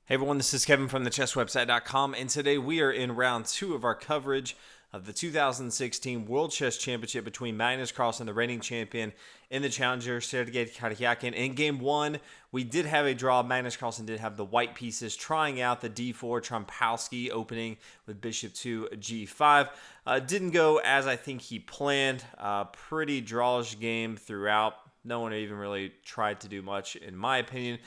Hey everyone, this is Kevin from thechesswebsite.com, and today we are in round 2 of our coverage of the 2016 World Chess Championship between Magnus Carlsen, the reigning champion, and the challenger Sergei Karjakin. In game 1, we did have a draw. Magnus Carlsen did have the white pieces trying out the d4 Trompowsky opening with bishop to g5. Didn't go as I think he planned. Pretty drawish game throughout. No one even really tried to do much, in my opinion.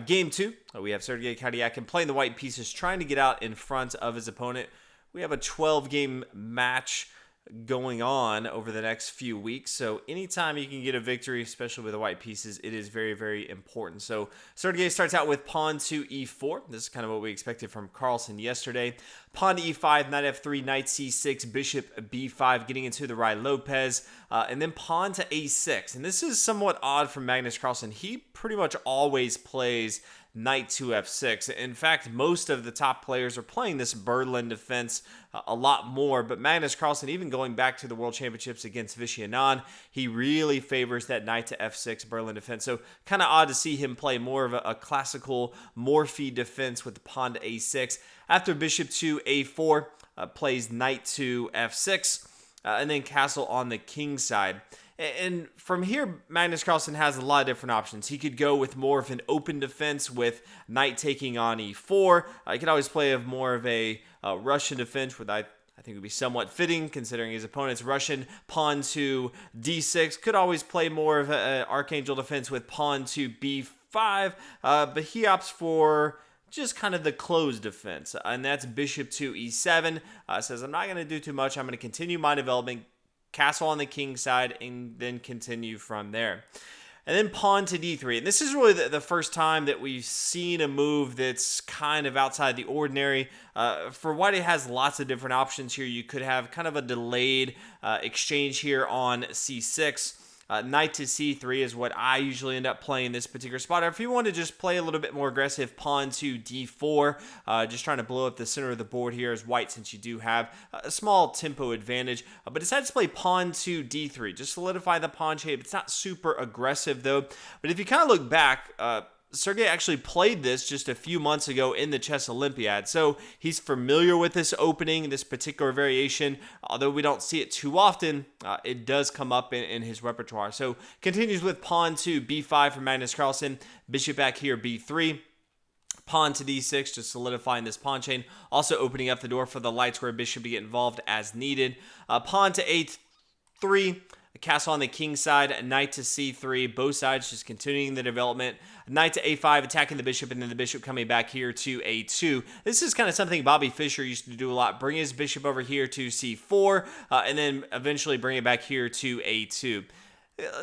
Game 2, we have Sergei Karjakin playing the white pieces, trying to get out in front of his opponent. We have a 12-game match going on over the next few weeks. So anytime you can get a victory, especially with the white pieces, it is very, very important. So Sergei starts out with pawn to e4. This is kind of what we expected from Carlsen yesterday. Pawn to e5, knight f3, knight c6, bishop b5, getting into the Ruy Lopez, and then pawn to a6. And this is somewhat odd from Magnus Carlsen. He pretty much always plays knight to f6. In fact, most of the top players are playing this Berlin defense a lot more, but Magnus Carlsen, even going back to the World Championships against Vishy Anand, he really favors that knight to f6 Berlin defense. So kind of odd to see him play more of a classical Morphy defense with the pawn to a6. After bishop to a4, plays knight to f6, and then castle on the king side. And from here, Magnus Carlsen has a lot of different options. He could go with more of an open defense with knight taking on e4. He could always play more of a Russian defense, which I think would be somewhat fitting considering his opponent's Russian. Pawn to d6. Could always play more of an Archangel defense with pawn to b5. But he opts for just kind of the closed defense, and that's bishop to e7. Says, I'm not going to do too much. I'm going to continue my development, castle on the king side, and then continue from there. And then pawn to d3. And this is really the first time that we've seen a move that's kind of outside the ordinary. For white, it has lots of different options here. You could have kind of a delayed exchange here on c6. Knight to c3 is what I usually end up playing this particular spot. Or if you want to just play a little bit more aggressive, pawn to d4, just trying to blow up the center of the board here as white, since you do have a small tempo advantage. But decided to play pawn to d3, just solidify the pawn shape. It's not super aggressive though. But if you kind of look back, Sergei actually played this just a few months ago in the Chess Olympiad, so he's familiar with this opening, this particular variation. Although we don't see it too often, it does come up in his repertoire. So continues with pawn to b5 for Magnus Carlsen, bishop back here b3. Pawn to d6, just solidifying this pawn chain. Also opening up the door for the light square bishop to get involved as needed. Pawn to a3. Castle on the king side, knight to c3, both sides just continuing the development. Knight to a5, attacking the bishop, and then the bishop coming back here to a2. This is kind of something Bobby Fischer used to do a lot. Bring his bishop over here to c4, and then eventually bring it back here to a2.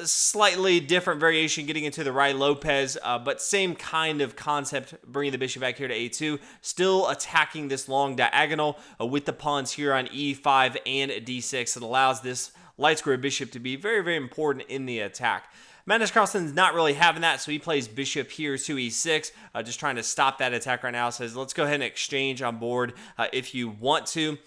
Slightly different variation getting into the Ruy Lopez, but same kind of concept, bringing the bishop back here to a2. Still attacking this long diagonal with the pawns here on e5 and d6. It allows this light square bishop to be very, very important in the attack. Magnus Carlsen's not really having that, so he plays bishop here to e6, just trying to stop that attack right now. Says, let's go ahead and exchange on board if you want to.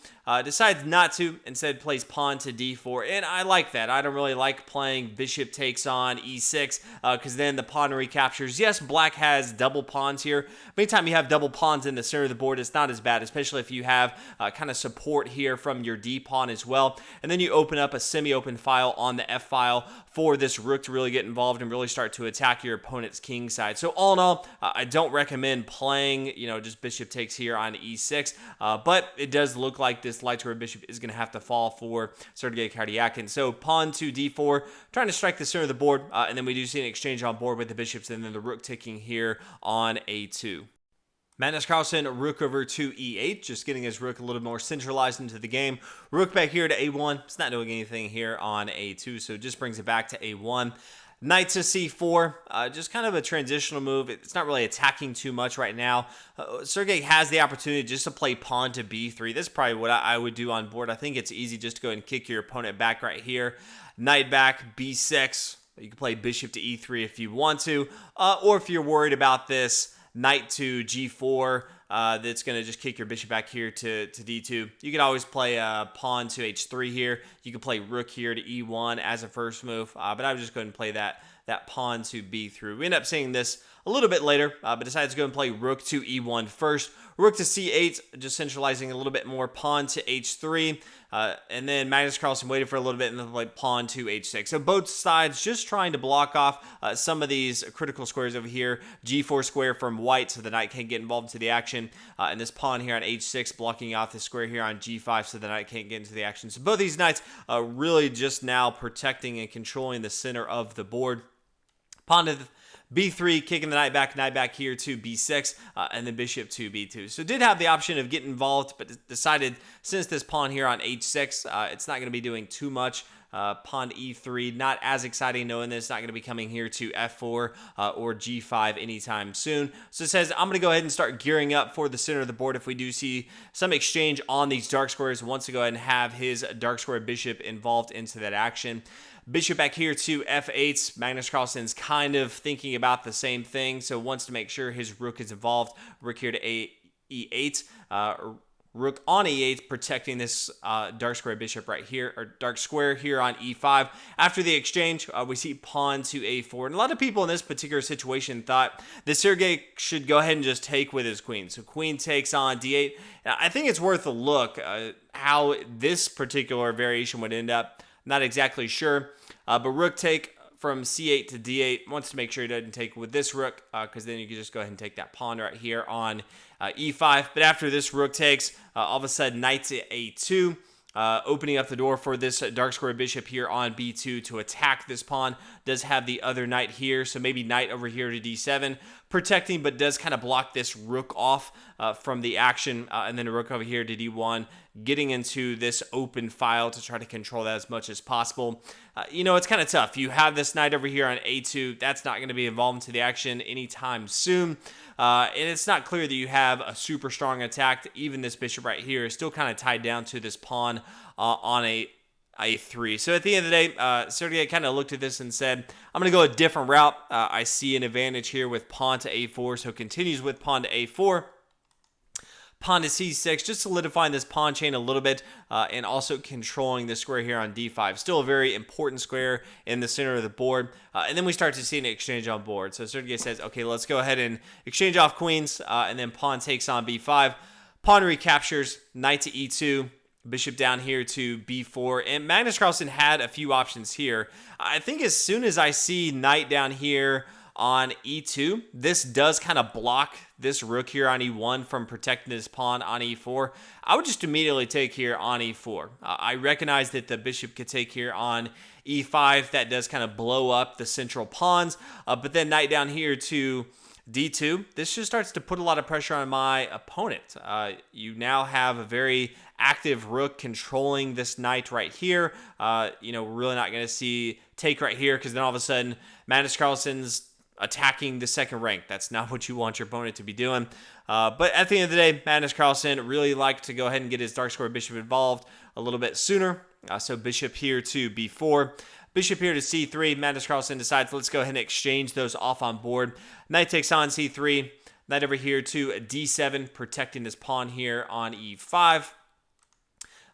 Decides not to, instead plays pawn to d4, and I like that. I don't really like playing bishop takes on e6, because then the pawn recaptures. Yes, black has double pawns here. Anytime you have double pawns in the center of the board, it's not as bad, especially if you have kind of support here from your d-pawn as well. And then you open up a semi-open file on the f-file for this rook to really get involved and really start to attack your opponent's king side. So all in all, I don't recommend playing, just bishop takes here on e6, but it does look like this light square bishop is going to have to fall for Sergei Karjakin. So pawn to d4, trying to strike the center of the board, and then we do see an exchange on board with the bishops, and then the rook ticking here on a2. Magnus Carlsen, rook over to e8, just getting his rook a little more centralized into the game. Rook back here to a1. It's not doing anything here on a2, so it just brings it back to a1. Knight to c4, just kind of a transitional move. It's not really attacking too much right now. Sergei has the opportunity just to play pawn to b3. This is probably what I would do on board. I think it's easy just to go ahead and kick your opponent back right here. Knight back, b6. You can play bishop to e3 if you want to. Or if you're worried about this, knight to g4, that's going to just kick your bishop back here to d2. You can always play pawn to h3 here. You can play rook here to e1 as a first move, but I would just go ahead and play that that pawn to b3. We end up seeing this a little bit later, but decides to go and play rook to e1 first. Rook to c8, just centralizing a little bit more. Pawn to h3, and then Magnus Carlsen waited for a little bit and then played pawn to h6. So both sides just trying to block off some of these critical squares over here. g4 square from white, so the knight can't get involved into the action, and this pawn here on h6 blocking off the square here on g5, so the knight can't get into the action. So both these knights really just now protecting and controlling the center of the board. Pawn to b3, kicking the knight back here to b6, and then bishop to b2. So did have the option of getting involved, but decided since this pawn here on h6, it's not going to be doing too much. Pawn to e3, not as exciting knowing that it's not going to be coming here to f4 or g5 anytime soon. So it says I'm going to go ahead and start gearing up for the center of the board if we do see some exchange on these dark squares. Wants to go ahead and have his dark square bishop involved into that action. Bishop back here to f8. Magnus Carlsen's kind of thinking about the same thing, so wants to make sure his rook is involved. Rook here to e8. Rook on e8, protecting this dark square bishop right here, or dark square here on e5. After the exchange, we see pawn to a4. And a lot of people in this particular situation thought that Sergey should go ahead and just take with his queen. So queen takes on d8. I think it's worth a look how this particular variation would end up. Not exactly sure, but rook take from c8 to d8. Wants to make sure he doesn't take with this rook, because then you can just go ahead and take that pawn right here on e5. But after this rook takes, all of a sudden knight to a2, opening up the door for this dark square bishop here on b2 to attack this pawn. Does have the other knight here, so maybe knight over here to d7, protecting, but does kind of block this rook off from the action, and then a rook over here to d1, getting into this open file to try to control that as much as possible. It's kind of tough. You have this knight over here on a2. That's not going to be involved into the action anytime soon. And it's not clear that you have a super strong attack. Even this bishop right here is still kind of tied down to this pawn on a3. So at the end of the day, Sergey kind of looked at this and said, I'm going to go a different route. I see an advantage here with pawn to a4, so continues with pawn to a4. Pawn to c6, just solidifying this pawn chain a little bit, and also controlling the square here on d5. Still a very important square in the center of the board. And then we start to see an exchange on board. So Sergey says, okay, let's go ahead and exchange off queens, and then pawn takes on b5. Pawn recaptures, knight to e2, bishop down here to b4. And Magnus Carlsen had a few options here. I think as soon as I see knight down here on e2, this does kind of block this rook here on e1 from protecting his pawn on e4. I would just immediately take here on e4. I recognize that the bishop could take here on e5. That does kind of blow up the central pawns, but then knight down here to d2. This just starts to put a lot of pressure on my opponent. You now have a very active rook controlling this knight right here. We're really not going to see take right here, because then all of a sudden Magnus Carlsen's attacking the second rank. That's not what you want your opponent to be doing. But at the end of the day, Magnus Carlsen really liked to go ahead and get his dark square bishop involved a little bit sooner. So bishop here to b4. Bishop here to c3. Magnus Carlsen decides, let's go ahead and exchange those off on board. Knight takes on c3. Knight over here to d7, protecting this pawn here on e5.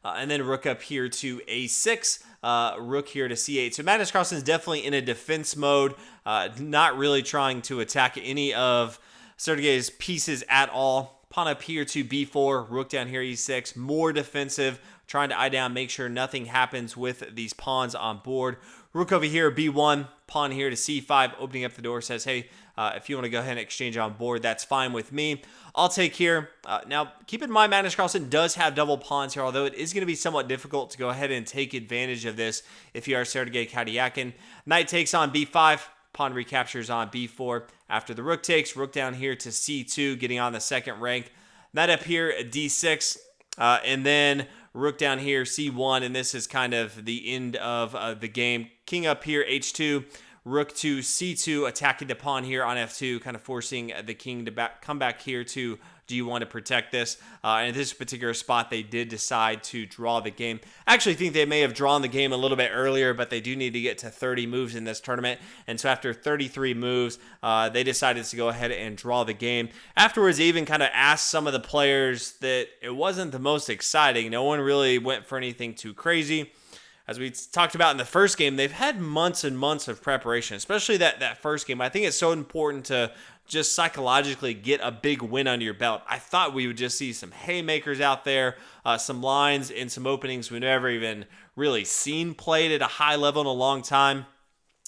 And then rook up here to a6, rook here to c8. So Magnus Carlsen is definitely in a defense mode, not really trying to attack any of Sergey's pieces at all. Pawn up here to b4, rook down here e6, more defensive, trying to eye down, make sure nothing happens with these pawns on board. Rook over here, b1, pawn here to c5, opening up the door, says, hey, if you want to go ahead and exchange on board, that's fine with me. I'll take here. Now, keep in mind, Magnus Carlsen does have double pawns here, although it is going to be somewhat difficult to go ahead and take advantage of this if you are Sergey Karjakin. Knight takes on b5, pawn recaptures on b4. After the rook takes, rook down here to c2, getting on the second rank. Knight up here at d6, and then rook down here c1, and this is kind of the end of the game. King up here h2, rook to c2, attacking the pawn here on f2, kind of forcing the king to come back here to g1 to protect this. And at this particular spot, they did decide to draw the game. I actually think they may have drawn the game a little bit earlier, but they do need to get to 30 moves in this tournament. And so after 33 moves, they decided to go ahead and draw the game. Afterwards, they even kind of asked some of the players that it wasn't the most exciting. No one really went for anything too crazy. as we talked about in the first game, they've had months and months of preparation, especially that first game. I think it's so important to just psychologically get a big win under your belt. I thought we would just see some haymakers out there, some lines and some openings we never even really seen played at a high level in a long time.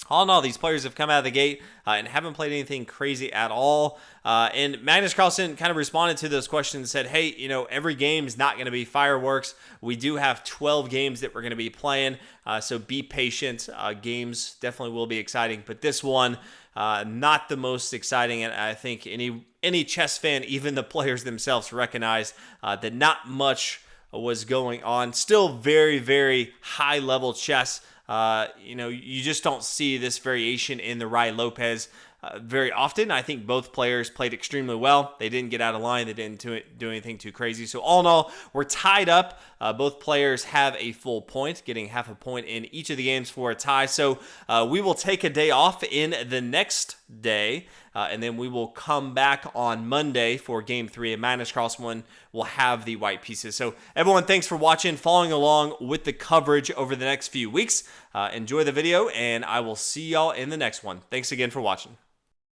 All in all, these players have come out of the gate and haven't played anything crazy at all. And Magnus Carlsen kind of responded to those questions and said, hey, every game is not going to be fireworks. We do have 12 games that we're going to be playing, so be patient. Games definitely will be exciting, but this one, not the most exciting. And I think any chess fan, even the players themselves, recognize that not much was going on. Still very, very high-level chess. You just don't see this variation in the Rai Lopez very often. I think both players played extremely well. They didn't get out of line. They didn't do anything too crazy. So all in all, we're tied up. Both players have a full point, getting half a point in each of the games for a tie. So we will take a day off in the next day, and then we will come back on Monday for Game 3, and Magnus Carlsen will have the white pieces. So everyone, thanks for watching, following along with the coverage over the next few weeks. Enjoy the video, and I will see y'all in the next one. Thanks again for watching.